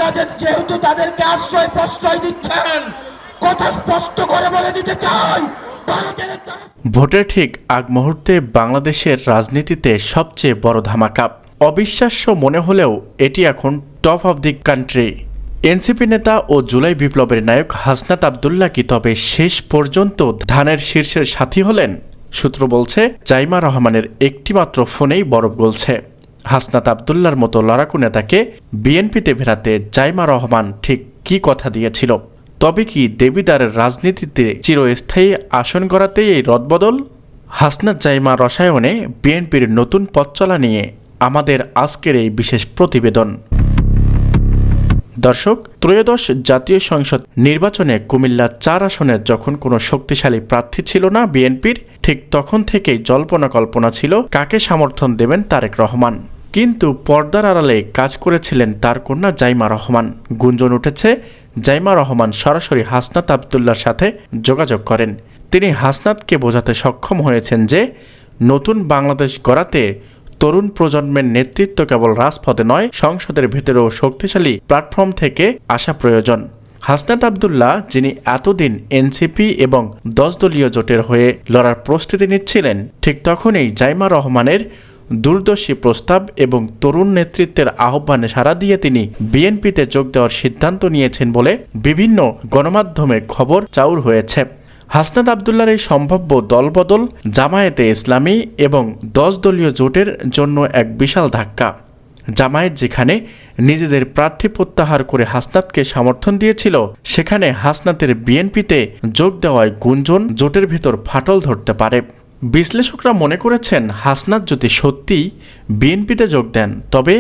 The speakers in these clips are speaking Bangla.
আপনারা যেহেতু তাদেরকে আশ্রয় প্রশ্রয় দিচ্ছেন, কথা স্পষ্ট করে বলে দিতে চাই, ভারতের ভোটের ঠিক আগ মুহূর্তে বাংলাদেশের রাজনীতিতে সবচেয়ে বড় ধামাকা। অবিশ্বাস্য মনে হলেও এটি এখন top of the country. NCP নেতা ও জুলাই বিপ্লবের নায়ক হাসনাত আবদুল্লাহ কি তবে শেষ পর্যন্ত ধানের শীর্ষের সাথী হলেন? সূত্র বলছে, জাইমা রহমানের একটিমাত্র ফোনেই বরফ গলছে। হাসনাত আবদুল্লাহর মতো লড়াকু নেতাকে বিএনপিতে ফেরাতে জাইমা রহমান ঠিক কী কথা দিয়েছিল? তবে কি দেবিদারের রাজনীতিতে চিরস্থায়ী আসন গড়াতেই এই রদবদল? হাসনাত জাইমা রসায়নে বিএনপির নতুন পথচলা নিয়ে আমাদের আজকের এই বিশেষ প্রতিবেদন। দর্শক, ত্রয়োদশ জাতীয় সংসদ নির্বাচনে কুমিল্লা ৪ আসনে যখন কোনো শক্তিশালী প্রার্থী ছিল না বিএনপির, ঠিক তখন থেকেই জল্পনা কল্পনা ছিল কাকে সমর্থন দেবেন তারেক রহমান। কিন্তু পর্দার আড়ালে কাজ করেছিলেন তার কন্যা জাইমা রহমান। গুঞ্জন উঠেছে জাইমা রহমান সরাসরি হাসনাত আবদুল্লাহর সাথে যোগাযোগ করেন। তিনি হাসনাতকে বোঝাতে সক্ষম হয়েছেন যে নতুন বাংলাদেশ গড়াতে তরুণ প্রজন্মের নেতৃত্ব কেবল রাজপথে নয়, সংসদের ভেতরেও শক্তিশালী প্ল্যাটফর্ম থেকে আসা প্রয়োজন। হাসনাত আবদুল্লাহ, যিনি এতদিন এনসিপি এবং 10 দলীয় জোটের হয়ে লড়ার প্রস্তুতি নিচ্ছিলেন, ঠিক তখনই জাইমা রহমানের দূরদর্শী প্রস্তাব এবং তরুণ নেতৃত্বের আহ্বানে সাড়া দিয়ে তিনি বিএনপিতে যোগ দেওয়ার সিদ্ধান্ত নিয়েছেন বলে বিভিন্ন গণমাধ্যমে খবর চাউর হয়েছে। হাসনাত আবদুল্লাহর এই সম্ভাব্য দলবদল জামায়াতে ইসলামী এবং 10 দলীয় জোটের জন্য এক বিশাল ধাক্কা। জামায়াত যেখানে নিজেদের প্রার্থী প্রত্যাহার করে হাসনাতকে সমর্থন দিয়েছিল, সেখানে হাসনাতের বিএনপিতে যোগ দেওয়ায় গুঞ্জন জোটের ভেতর ফাটল ধরতে পারে। বিশ্লেষকরা মনে করেছেন, হাসনাত যদি সত্যিই বিএনপিতে যোগ দেন, তবে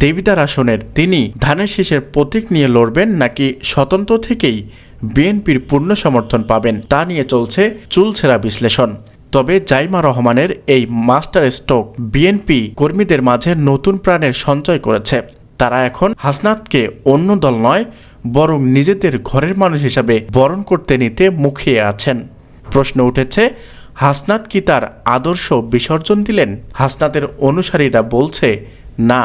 দেবিদার আসনের তিনি ধানের শীষের প্রতীক নিয়ে লড়বেন নাকি স্বতন্ত্র থেকেই বিএনপির পূর্ণ সমর্থন পাবেন, তা নিয়ে চলছে চুলছেরা বিশ্লেষণ। তবে জাইমা রহমানের এই মাস্টার স্ট্রোক বিএনপি কর্মীদের মাঝে নতুন প্রাণের সঞ্চয় করেছে। তারা এখন হাসনাতকে অন্য দল নয়, বরং নিজেদের ঘরের মানুষ হিসাবে বরণ করতে নিতে মুখিয়ে আছেন। প্রশ্ন উঠেছে, হাসনাত কি তার আদর্শ বিসর্জন দিলেন? হাসনাতের অনুসারীরা বলছে না,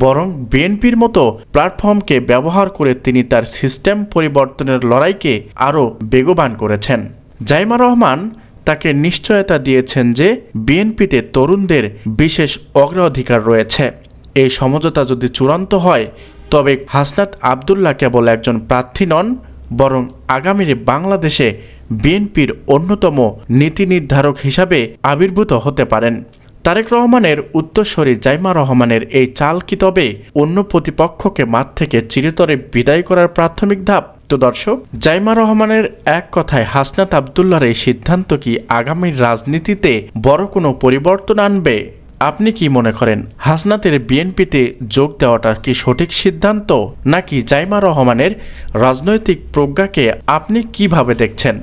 বরং বিএনপির মতো প্ল্যাটফর্মকে ব্যবহার করে তিনি তার সিস্টেম পরিবর্তনের লড়াইকে আরও বেগবান করেছেন। জাইমা রহমান তাকে নিশ্চয়তা দিয়েছেন যে বিএনপিতে তরুণদের বিশেষ অগ্রাধিকার রয়েছে। এই সমঝোতা যদি চূড়ান্ত হয়, তবে হাসনাত আবদুল্লাহ কেবল একজন প্রার্থী নন, বরং আগামীর বাংলাদেশে বিএনপির অন্যতম নীতি নির্ধারক হিসাবে আবির্ভূত হতে পারেন। তারেক রহমানের উত্তরসূরি জাইমা রহমানের এই চাল কি তবে অন্য প্রতিপক্ষকে মাঠ থেকে চিরতরে বিদায় করার প্রাথমিক ধাপ? তো দর্শক, জাইমা রহমানের এক কথায় হাসনাত আবদুল্লাহর এই সিদ্ধান্ত কি আগামীর রাজনীতিতে বড় কোনো পরিবর্তন আনবে? আপনি কি মনে করেন, হাসনাতের বিএনপিতে যোগ দেওয়াটা কি সঠিক সিদ্ধান্ত, নাকি জাইমা রহমানের রাজনৈতিক প্রজ্ঞাকে আপনি কিভাবে দেখছেন?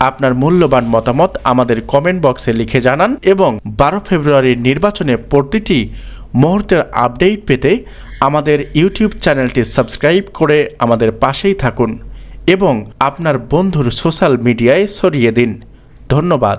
আপনার মূল্যবান মতামত আমাদের কমেন্ট বক্সে লিখে জানান এবং 12 ফেব্রুয়ারির নির্বাচনে প্রতিটি মুহূর্তের আপডেট পেতে আমাদের ইউটিউব চ্যানেলটি সাবস্ক্রাইব করে আমাদের পাশেই থাকুন এবং আপনার বন্ধুর সোশ্যাল মিডিয়ায় ছড়িয়ে দিন। ধন্যবাদ।